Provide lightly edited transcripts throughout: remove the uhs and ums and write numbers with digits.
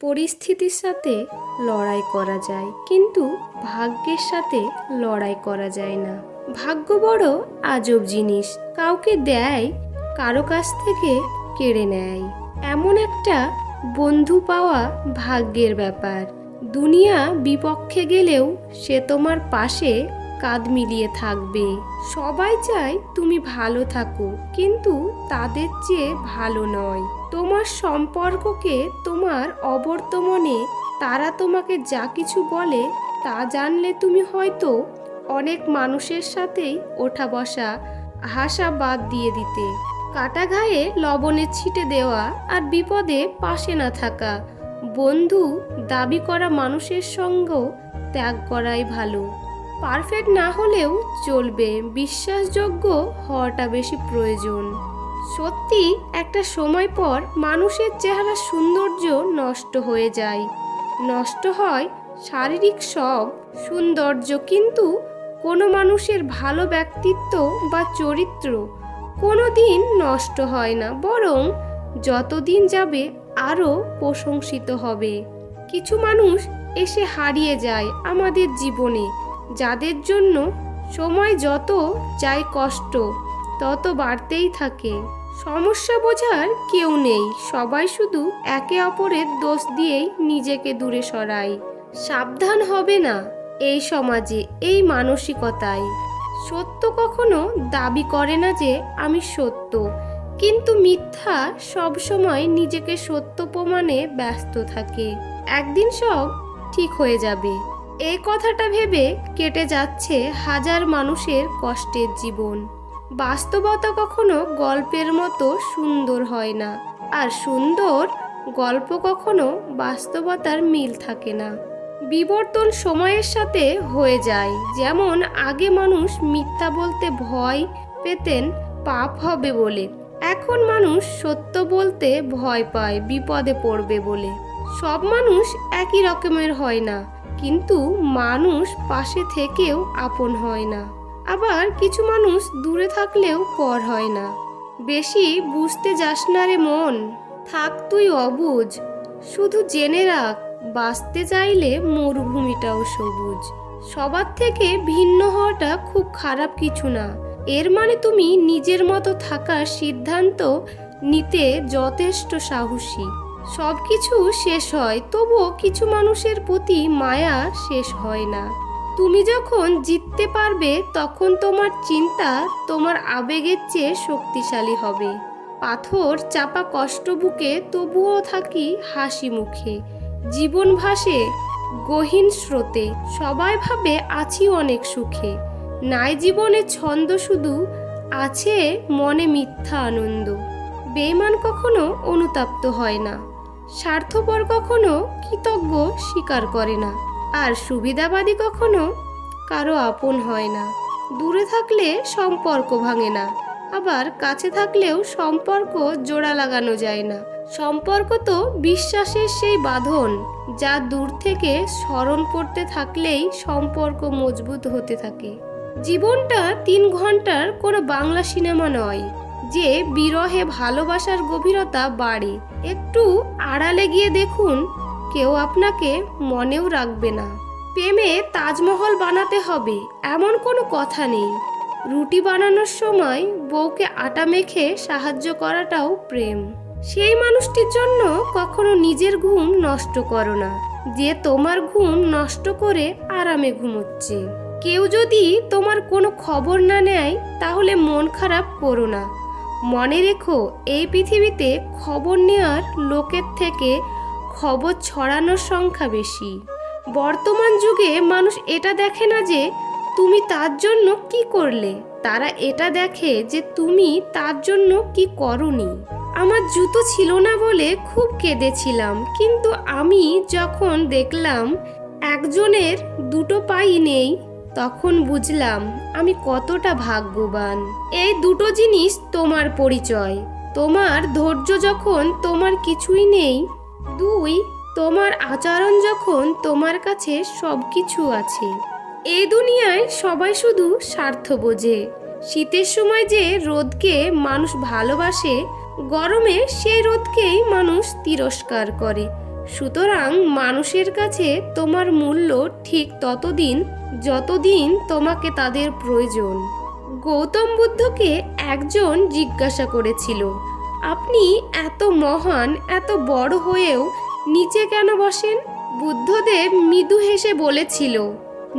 পরিস্থিতির সাথে লড়াই করা যায়, কিন্তু ভাগ্যের সাথে লড়াই করা যায় না। ভাগ্য বড় আজব জিনিস, কাউকে দেয়, কারো কাছ থেকে কেড়ে নেয়। এমন একটা বন্ধু পাওয়া ভাগ্যের ব্যাপার। দুনিয়া বিপক্ষে গেলেও সে তোমার পাশে কাঁধ মিলিয়ে থাকবে। সবাই চায় তুমি ভালো থাকো, কিন্তু তাদের চেয়ে ভালো নয়। তোমার সম্পর্ককে তোমার অবর্তমানে তারা তোমাকে যা কিছু বলে তা জানলে তুমি হয়তো অনেক মানুষের সাথেই ওঠা বসা হাসা বাদ দিয়ে দিতে। কাটা ঘায়ে লবণের ছিটে দেওয়া আর বিপদে পাশে না থাকা। বন্ধু দাবি করা মানুষের সঙ্গ ত্যাগ করাই ভালো। পারফেক্ট না হলেও চলবে, বিশ্বাসযোগ্য হওয়াটা বেশি প্রয়োজন। সত্যি একটা সময় পর মানুষের চেহারা সৌন্দর্য নষ্ট হয়ে যায়। নষ্ট হয় শারীরিক সব সৌন্দর্য, কিন্তু কোনো মানুষের ভালো ব্যক্তিত্ব বা চরিত্র কোনো দিন নষ্ট হয় না, বরং যতদিন যাবে আরও প্রশংসিত হবে। কিছু মানুষ এসে হারিয়ে যায় আমাদের জীবনে, যাদের জন্য সময় যত যায় কষ্ট তত বাড়তেই থাকে। সমস্যা বোঝার কেউ নেই, সবাই শুধু একে অপরের দোষ দিয়েই নিজেকে দূরে সরায়। সাবধান হবে না এই সমাজে, এই মানসিকতায়। সত্য কখনো দাবি করে না যে আমি সত্য, কিন্তু মিথ্যা সবসময় নিজেকে সত্য প্রমাণে ব্যস্ত থাকে। একদিন সব ঠিক হয়ে যাবে, এই কথাটা ভেবে কেটে যাচ্ছে হাজার মানুষের কষ্টের জীবন। বাস্তবতা কখনো গল্পের মতো সুন্দর হয় না, আর সুন্দর গল্প কখনো বাস্তবতার মিল থাকে না। বিবর্তন সময়ের সাথে হয়ে যায়। যেমন আগে মানুষ মিথ্যা বলতে ভয় পেতেন পাপ হবে বলে, এখন মানুষ সত্য বলতে ভয় পায় বিপদে পড়বে বলে। সব মানুষ একই রকমের হয় না, কিন্তু মানুষ পাশে থেকেও আপন হয় না। আবার কিছু মানুষ দূরে থাকলেও পর হয় না। বেশি বুঝতে যাস না রে মন, থাক তুই অবুঝ। শুধু জেনে রাখ, বাঁচতে চাইলে মরুভূমিটাও সবুজ। সবার থেকে ভিন্ন হওয়াটা খুব খারাপ কিছু না, এর মানে তুমি নিজের মতো থাকার সিদ্ধান্ত নিতে যথেষ্ট সাহসী। সব কিছু শেষ হয়, তবুও কিছু মানুষের প্রতি মায়া শেষ হয় না। তুমি যখন জিততে পারবে তখন তোমার চিন্তা তোমার আবেগের চেয়ে শক্তিশালী হবে। পাথর চাপা কষ্ট বুকে তবুও থাকি হাসি মুখে। জীবন ভাসে গহীন স্রোতে, সবাই ভাবে আছি অনেক সুখে। নাই জীবনে ছন্দ, শুধু আছে মনে মিথ্যা আনন্দ। বেঈমান কখনো অনুতপ্ত হয় না, স্বার্থপর কখনো কৃতজ্ঞ স্বীকার করে না, আর সুবিধাবাদী কখনো কারো আপন হয় না। দূরে থাকলে সম্পর্ক ভাঙে না, আবার কাছে থাকলেও সম্পর্ক জোড়া লাগানো যায় না। সম্পর্ক তো বিশ্বাসের সেই বাঁধন, যা দূর থেকে স্মরণ করতে থাকলেই সম্পর্ক মজবুত হতে থাকে। জীবনটা 3 ঘন্টার কোনো বাংলা সিনেমা নয়, যে বিরহে ভালোবাসার গভীরতা বাড়ে। একটু আড়ালে গিয়ে দেখুন, কেউ আপনাকে মনেও রাখবে না। প্রেমে তাজমহল বানাতে হবে এমন কোনো কথা নেই। রুটি বানানোর সময় বউকে আটা মেখে সাহায্য করাটাও প্রেম। সেই মানুষটির জন্য কখনো নিজের ঘুম নষ্ট করো না, যে তোমার ঘুম নষ্ট করে আরামে ঘুমোচ্ছে। কেউ যদি তোমার কোনো খবর না নেয় তাহলে মন খারাপ করো না। মনে রেখো, এই পৃথিবীতে খবর নেওয়ার লোকের থেকে খবর ছড়ানোর সংখ্যা বেশি। বর্তমান যুগে মানুষ এটা দেখে না যে তুমি তার জন্য কি করলে, তারা এটা দেখে যে তুমি তার জন্য কি করনি। আমার জুতো ছিল না বলে খুব কেঁদেছিলাম, কিন্তু আমি যখন দেখলাম একজনের 2টো পাই নেই, তখন বুঝলাম আমি কতটা ভাগ্যবান। এই 2টো জিনিস তোমার পরিচয়। তোমার ধৈর্য যখন তোমার কিছুই নেই। 2, তোমার আচরণ যখন তোমার কাছে সব কিছু আছে। এই দুনিয়ায় সবাই শুধু স্বার্থ বোঝে। শীতের সময় যে রোদকে মানুষ ভালোবাসে, গরমে সেই রোদকেই মানুষ তিরস্কার করে। সুতরাং মানুষের কাছে তোমার মূল্য ঠিক ততদিন যতদিন তোমাকে তাদের প্রয়োজন। গৌতম বুদ্ধকে একজন জিজ্ঞাসা করেছিল, আপনি এত মহান, এত বড় হয়েও নিচে কেন বসেন? বুদ্ধদেব মৃদু হেসে বলেছিল,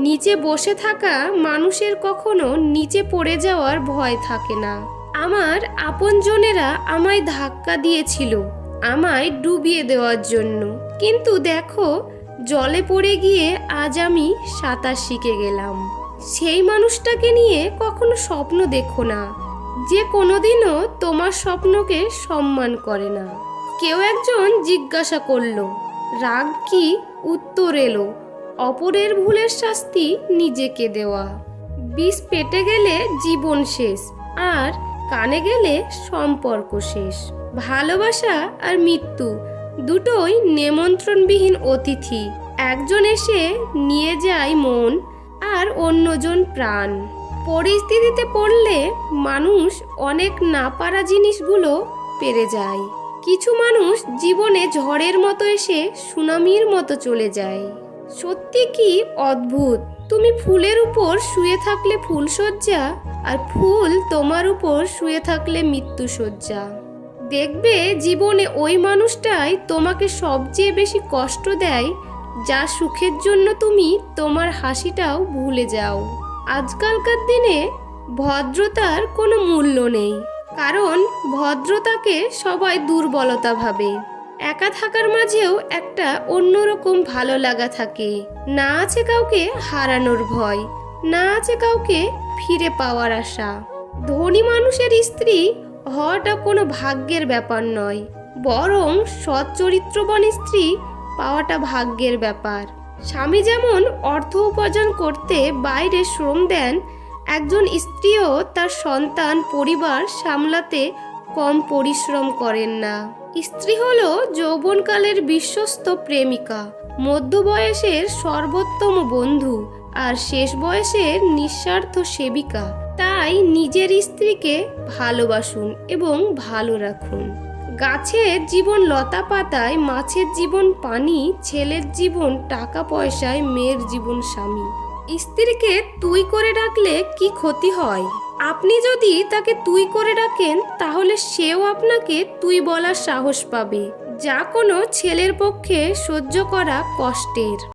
নিচে বসে থাকা মানুষের কখনো নিচে পড়ে যাওয়ার ভয় থাকে না। আমার আপনজনেরা আমায় ধাক্কা দিয়েছিল আমায় ডুবিয়ে দেওয়ার জন্য, কিন্তু দেখো জলে পড়ে গিয়ে আজ আমি সাঁতার শিখে গেলাম। সেই মানুষটাকে নিয়ে কখনো স্বপ্ন দেখো না যে কোনোদিনও তোমার স্বপ্নকে সম্মান করে না। কেউ একজন জিজ্ঞাসা করলো, রাগ কি? উত্তর এলো, অপরের ভুলের শাস্তি নিজেকে দেওয়া। বিষ পেটে গেলে জীবন শেষ, আর কানে গেলে সম্পর্ক শেষ। ভালোবাসা আর মৃত্যু দুটোই নেমন্ত্রণবিহীন অতিথি। একজন এসে নিয়ে যায় মন, আর অন্যজন প্রাণ। পরিস্থিতিতে পড়লে মানুষ অনেক না পারা জিনিসগুলো পেরে যায়। কিছু মানুষ জীবনে ঝড়ের মতো এসে সুনামির মতো চলে যায়। সত্যি কি অদ্ভুত, তুমি ফুলের উপর শুয়ে থাকলে ফুলশয্যা, আর ফুল তোমার উপর শুয়ে থাকলে মৃত্যুশয্যা। দেখবে জীবনে ওই মানুষটাই তোমাকে সবচেয়ে বেশি কষ্ট দেয়, যার সুখের জন্য তুমি তোমার হাসিটাও ভুলে যাও। আজকালকার দিনে ভদ্রতার কোনো মূল্য নেই, কারণ ভদ্রতাকে সবাই দুর্বলতা ভাবে। একা থাকার মাঝেও একটা অন্যরকম ভালো লাগা থাকে। না আছে কাউকে হারানোর ভয়, না আছে কাউকে ফিরে পাওয়ার আশা। ধনী মানুষের স্ত্রী হওয়াটা কোনো ভাগ্যের ব্যাপার নয়, বরং সৎ চরিত্রবান স্ত্রী পাওয়াটা ভাগ্যের ব্যাপার। স্বামী যেমন অর্থ উপার্জন করতে বাইরে শ্রম দেন, একজন স্ত্রীও তার সন্তান পরিবার সামলাতে কম পরিশ্রম করেন না। স্ত্রী হলো যৌবনকালের বিশ্বস্ত প্রেমিকা, মধ্য বয়সের সর্বোত্তম বন্ধু, আর শেষ বয়সের নিঃস্বার্থ সেবিকা। তাই নিজের স্ত্রীকে ভালোবাসুন এবং ভালো রাখুন। গাছের জীবন লতা পাতায়, মাছের জীবন পানি, ছেলের জীবন টাকা পয়সায়, মেয়ের জীবন স্বামী। স্ত্রীকে তুই করে ডাকলে কি ক্ষতি হয়? আপনি যদি তাকে তুই করে ডাকেন, তাহলে সেও আপনাকে তুই বলার সাহস পাবে, যা কোনো ছেলের পক্ষে সহ্য করা কষ্টের।